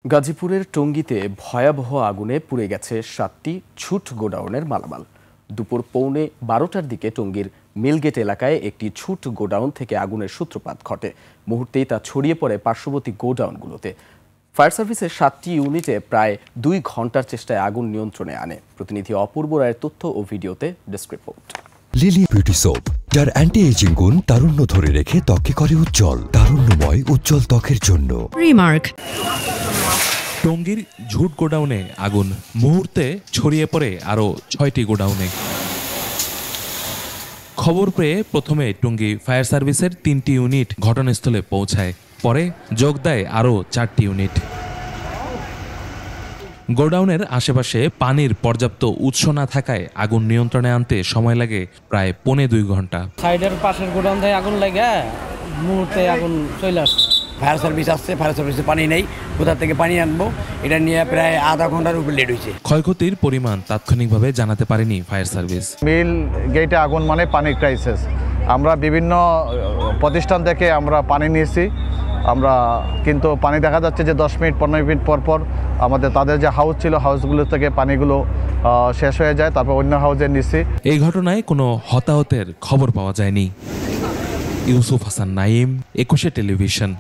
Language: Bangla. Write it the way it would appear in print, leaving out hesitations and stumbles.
গাজীপুরের টঙ্গীতে ভয়াবহ আগুনে পুড়ে গেছে 7টি ছুট গোডাউনের মালামাল। দুপুর পৌনে 12টার দিকে টঙ্গীর মিলগেট এলাকায় একটি ছুট গোডাউন থেকে আগুনের সূত্রপাত ঘটে। মুহূর্তেই তা ছড়িয়ে পড়ে পার্শ্ববর্তী গোডাউনগুলোতে। ফায়ার সার্ভিসের 7টি ইউনিটে প্রায় 2 ঘন্টার চেষ্টায় আগুন নিয়ন্ত্রণে আনে। প্রতিনিধি অপূর্ব রায়ের তথ্য ও ভিডিওতে desk report. Lily beauty soap, যার অ্যান্টি এজিং গুণ তারুণ্য ধরে রেখে ত্বককে করে উজ্জ্বল। তারুণ্যময় উজ্জ্বল ত্বকের জন্য রিমার্ক। টঙ্গীর ঝুট গোডাউনে আগুন, মুহূর্তে ছড়িয়ে পড়ে আরও 6টি গোডাউনে। খবর পেয়ে প্রথমে টঙ্গী ফায়ার সার্ভিসের 3টি ইউনিট ঘটনাস্থলে পৌঁছায়, পরে যোগ দেয় আরও 4টি ইউনিট। গোডাউনের আশেপাশে পানির পর্যাপ্ত উৎস না থাকায় আগুন নিয়ন্ত্রণে আনতে সময় লাগে প্রায় 2.25 ঘন্টা। সাইডের পাশের গোডাউন থেকে আগুন লাগে মুহূর্তে আগুন চলে আসে। ফায়ার সার্ভিস আসছে, ফায়ার সার্ভিসে পানি নেই, কোথা থেকে পানি আনবো, এটা নিয়ে প্রায় আধা ঘন্টার উপর লেট হয়েছে। ক্ষয়ক্ষতির পরিমাণ তাৎক্ষণিকভাবে জানাতে পারেনি ফায়ার সার্ভিস। মিল গেটে আগুন মানে পানির ক্রাইসিস। আমরা বিভিন্ন প্রতিষ্ঠান থেকে আমরা পানি নিয়েছি, কিন্তু পানি দেখা যাচ্ছে যে 10 মিনিট 15 মিনিট পর পর তাদের যে হাউস ছিল, হাউসগুলো থেকে পানিগুলো শেষ হয়ে যায়, তারপর অন্য হাউসে নিচ্ছি। এই ঘটনায় কোনো হতাহতের খবর পাওয়া যায়নি। ইউসুফ হাসান নাইম, 21 টেলিভিশন।